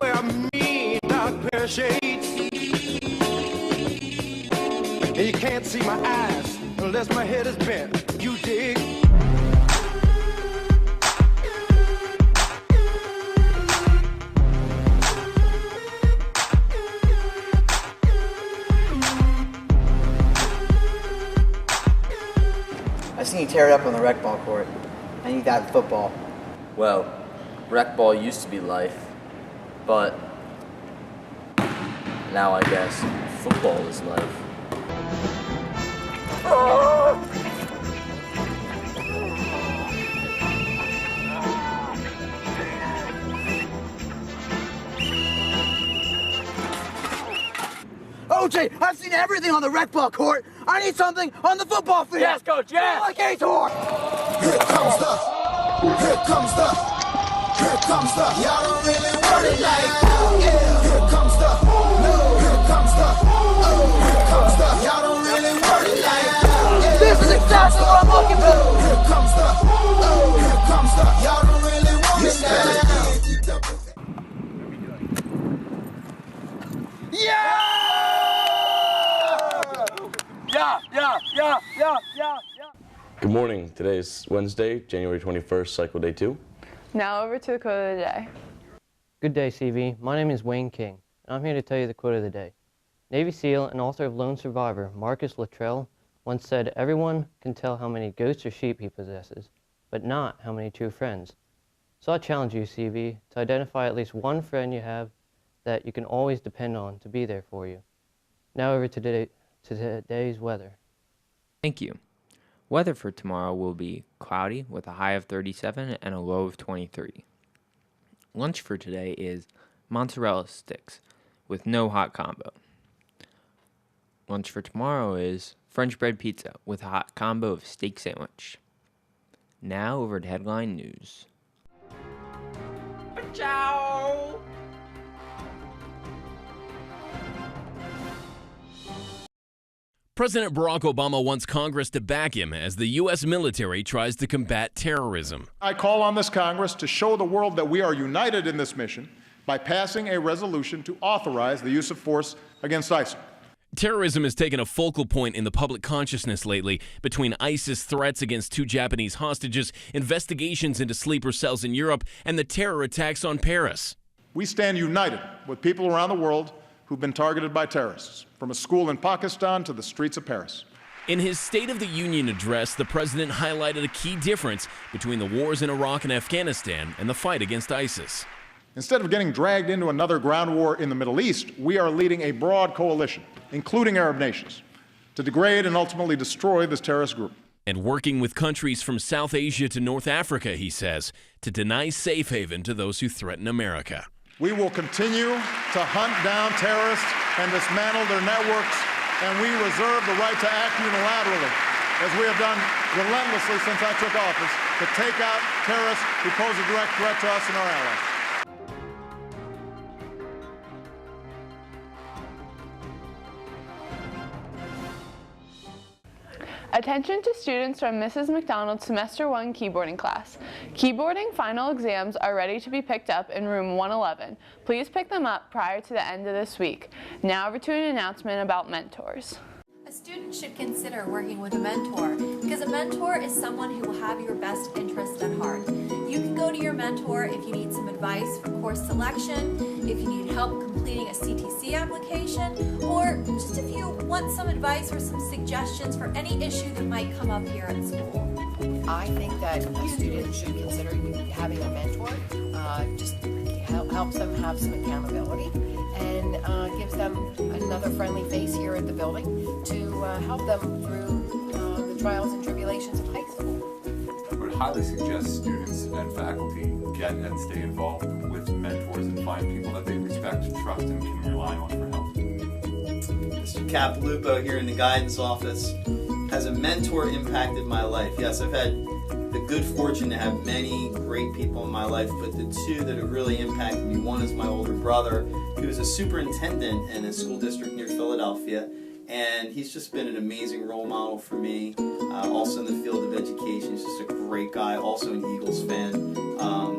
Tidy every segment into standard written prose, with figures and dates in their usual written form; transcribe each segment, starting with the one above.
wear a mean dark pair of shades. And you can't see my eyes unless my head is bent. You dig? I've seen you tear it up on the rec ball court. I need that in football. Well, rec ball used to be life, but now I guess football is life. OJ, I've seen everything on the rec ball court. I need something on the football field. Yes, Coach, yes! Like Gator. Here comes the, here comes the, here comes the. Y'all don't really want it like that. Yeah. Here comes the, no. Here comes the, oh. Here comes the. Y'all don't really want it like that. Yeah. This is exactly what I'm looking for. Here comes the, oh. Here comes the. Y'all don't really want it like that. Good morning. Today is Wednesday, January 21st, cycle day 2. Now over to the quote of the day. Good day, CV. My name is Wayne King, and I'm here to tell you the quote of the day. Navy SEAL and author of Lone Survivor, Marcus Luttrell, once said, "Everyone can tell how many goats or sheep he possesses, but not how many true friends." So I challenge you, CV, to identify at least one friend you have that you can always depend on to be there for you. Now over to today's weather. Thank you. Weather for tomorrow will be cloudy with a high of 37 and a low of 23. Lunch for today is mozzarella sticks with no hot combo. Lunch for tomorrow is French bread pizza with a hot combo of steak sandwich. Now over to headline news. Ciao! President Barack Obama wants Congress to back him as the U.S. military tries to combat terrorism. I call on this Congress to show the world that we are united in this mission by passing a resolution to authorize the use of force against ISIL. Terrorism has taken a focal point in the public consciousness lately between ISIS threats against 2 Japanese hostages, investigations into sleeper cells in Europe, and the terror attacks on Paris. We stand united with people around the world who've been targeted by terrorists, from a school in Pakistan to the streets of Paris. In his State of the Union address, the president highlighted a key difference between the wars in Iraq and Afghanistan and the fight against ISIS. Instead of getting dragged into another ground war in the Middle East, we are leading a broad coalition, including Arab nations, to degrade and ultimately destroy this terrorist group. And working with countries from South Asia to North Africa, he says, to deny safe haven to those who threaten America. We will continue to hunt down terrorists and dismantle their networks, and we reserve the right to act unilaterally, as we have done relentlessly since I took office, to take out terrorists who pose a direct threat to us and our allies. Attention to students from Mrs. McDonald's Semester 1 keyboarding class. Keyboarding final exams are ready to be picked up in room 111. Please pick them up prior to the end of this week. Now over to an announcement about mentors. A student should consider working with a mentor because a mentor is someone who will have your best interest at heart. You can go to your mentor if you need some advice for course selection, if you need help completing a CTC application, or just if you want some advice or some suggestions for any issue that might come up here at school. I think that a student should consider having a mentor. Just helps them have some accountability and gives them another friendly face here at the building to help them through the trials and tribulations of high school. I would highly suggest students and faculty get and stay involved with mentors and find people that they respect, trust, and can rely on for help. Mr. Capilupo here in the guidance office. Has a mentor impacted my life? Yes, I've had the good fortune to have many great people in my life, but the 2 that have really impacted me, one is my older brother, who is a superintendent in a school district near Philadelphia, and he's just been an amazing role model for me. Also in the field of education, he's just a great guy, also an Eagles fan,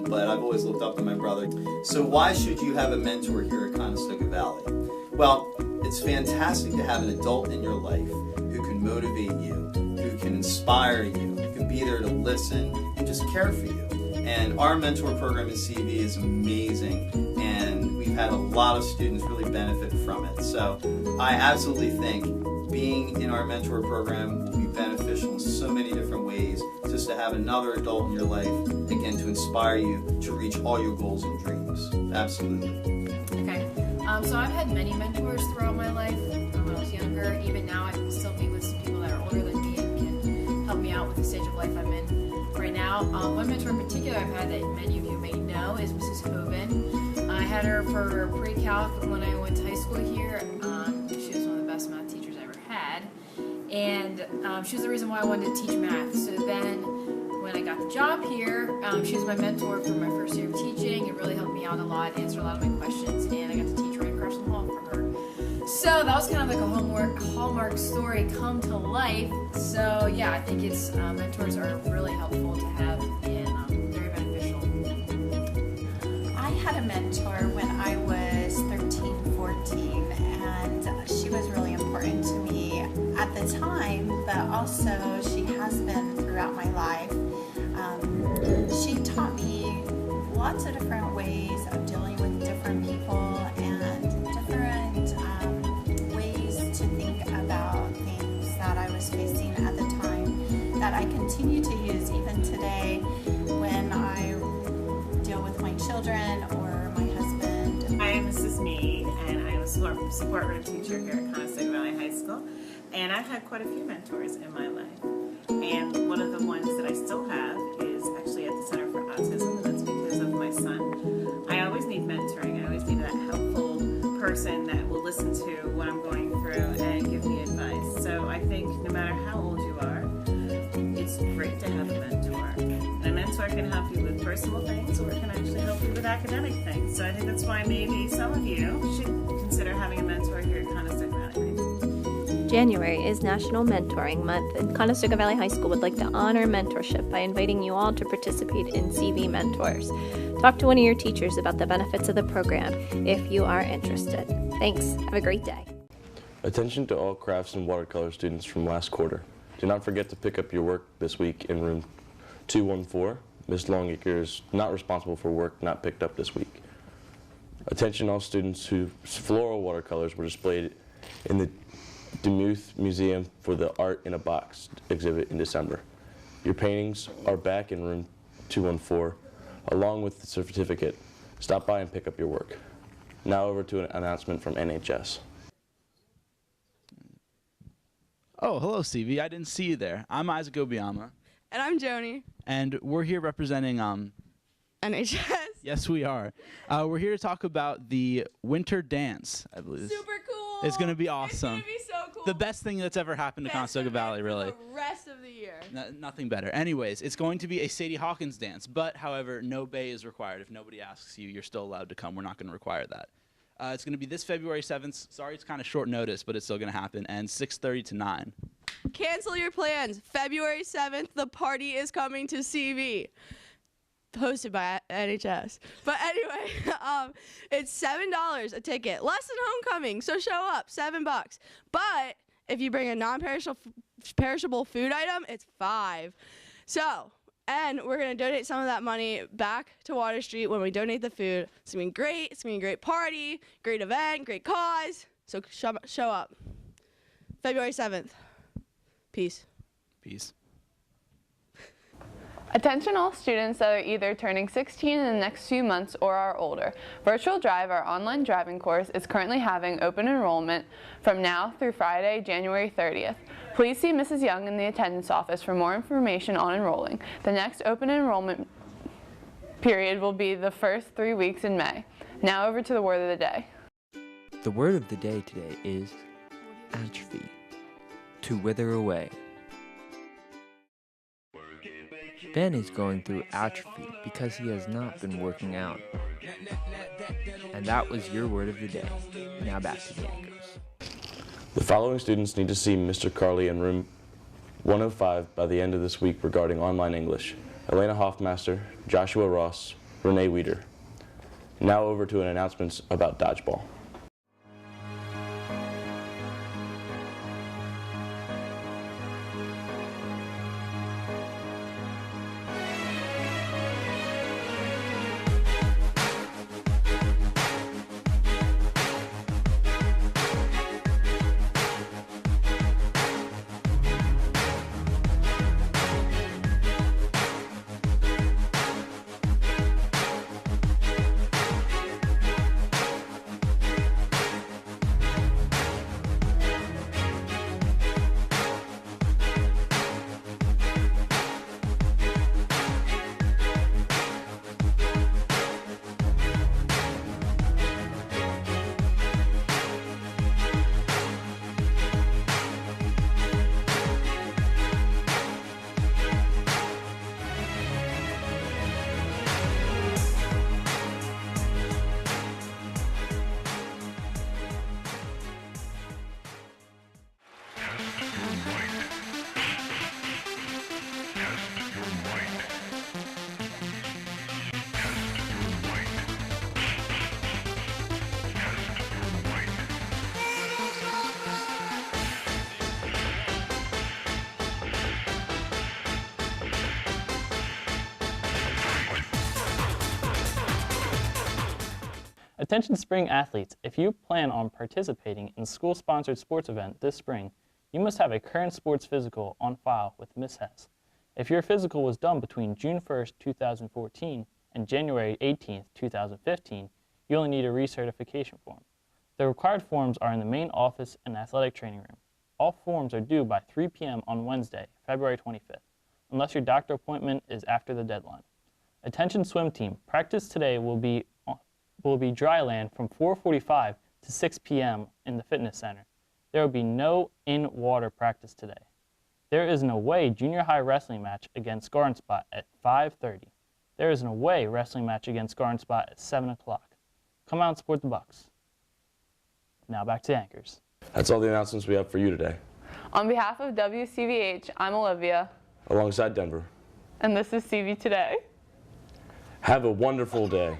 but I've always looked up to my brother. So why should you have a mentor here at Conestoga Valley? Well, it's fantastic to have an adult in your life who can motivate you, who can inspire you, who can be there to listen and just care for you. And our mentor program at CV is amazing, and we've had a lot of students really benefit from it. So I absolutely think being in our mentor program will be beneficial in so many different ways, just to have another adult in your life, again, to inspire you to reach all your goals and dreams. Absolutely. Okay, so I've had many mentors throughout my life. When I was younger, even now I can still be with some people that are older than me and can help me out with the stage of life I'm in right now. One mentor in particular I've had that many of you may know is Mrs. Hoven. I had her for pre-calc when I went to high school here. She was one of the best math teachers I ever had, and she was the reason why I wanted to teach math. So then when I got the job here, she was my mentor for my first year of teaching. It really helped me out a lot, answered a lot of my questions, and I got to teach right across the hall for her. So that was kind of like a Hallmark story come to life. So yeah, I think it's mentors are really helpful to have and very beneficial. I had a mentor when I was 13, 14, and she was really important to me at the time, but also she has been throughout my life. She taught me lots of different ways of dealing with different people and different ways to think about things that I was facing at the time that I continue to use even today when I deal with my children or my husband. I am Mrs. Mead, and I am a support room teacher here at Conestoga Valley High School, and I've had quite a few mentors in my life. And one of the ones that I still have is actually at the Center for Autism, and that's because of my son. I always need mentoring. I always need that helpful person that will listen to what I'm going through and give me advice. So I think no matter how old you are, it's great to have a mentor. And a mentor can help you with personal things, or it can actually help you with academic things. So I think that's why maybe some of you should consider having a mentor here at Conestoga Valley High School. January is National Mentoring Month, and Conestoga Valley High School would like to honor mentorship by inviting you all to participate in CV Mentors. Talk to one of your teachers about the benefits of the program if you are interested. Thanks. Have a great day. Attention to all crafts and watercolor students from last quarter. Do not forget to pick up your work this week in room 214. Ms. Longacre is not responsible for work not picked up this week. Attention all students whose floral watercolors were displayed in the Demuth Museum for the Art in a Box exhibit in December. Your paintings are back in room 214, along with the certificate. Stop by and pick up your work. Now over to an announcement from NHS. Oh, hello, CV. I didn't see you there. I'm Isaac Obiama. And I'm Joni. And we're here representing NHS. Yes, we are. We're here to talk about the Winter Dance, I believe. Super cool. It's going to be awesome. It's going to be so cool. The best thing that's ever happened to Conestoga Valley, really. The rest of the year. Nothing better. Anyways, it's going to be a Sadie Hawkins dance, but however, no bay is required. If nobody asks you, you're still allowed to come. We're not going to require that. It's going to be this February 7th. Sorry, it's kind of short notice, but it's still going to happen, and 6:30 to 9. Cancel your plans. February 7th, the party is coming to CV. Hosted by NHS. But anyway, it's $7 a ticket. Less than homecoming, so show up. $7. But if you bring a non-perishable food item, it's $5. So, and we're going to donate some of that money back to Water Street when we donate the food. It's going to be great. It's going to be a great party, great event, great cause. So show up. February 7th. Peace. Peace. Attention all students that are either turning 16 in the next few months or are older. Virtual Drive, our online driving course, is currently having open enrollment from now through Friday, January 30th. Please see Mrs. Young in the attendance office for more information on enrolling. The next open enrollment period will be the first 3 weeks in May. Now over to the word of the day. The word of the day today is atrophy, to wither away. Ben is going through atrophy because he has not been working out. And that was your word of the day. Now back to the anchors. The following students need to see Mr. Carley in room 105 by the end of this week regarding online English: Elena Hoffmaster, Joshua Ross, Renee Weeder. Now over to an announcements about dodgeball. Attention spring athletes, if you plan on participating in a school-sponsored sports event this spring, you must have a current sports physical on file with Ms. Hess. If your physical was done between June 1st, 2014 and January 18th, 2015, you only need a recertification form. The required forms are in the main office and athletic training room. All forms are due by 3 p.m. on Wednesday, February 25th, unless your doctor appointment is after the deadline. Attention swim team, practice today will be dry land from 4:45 to 6 p.m. in the fitness center. There will be no in-water practice today. There is an away junior high wrestling match against Garden Spot at 5:30. There is an away wrestling match against Garden Spot at 7 o'clock. Come out and support the Bucks. Now back to Anchors. That's all the announcements we have for you today. On behalf of WCVH, I'm Olivia. Alongside Denver. And this is CV Today. Have a wonderful day.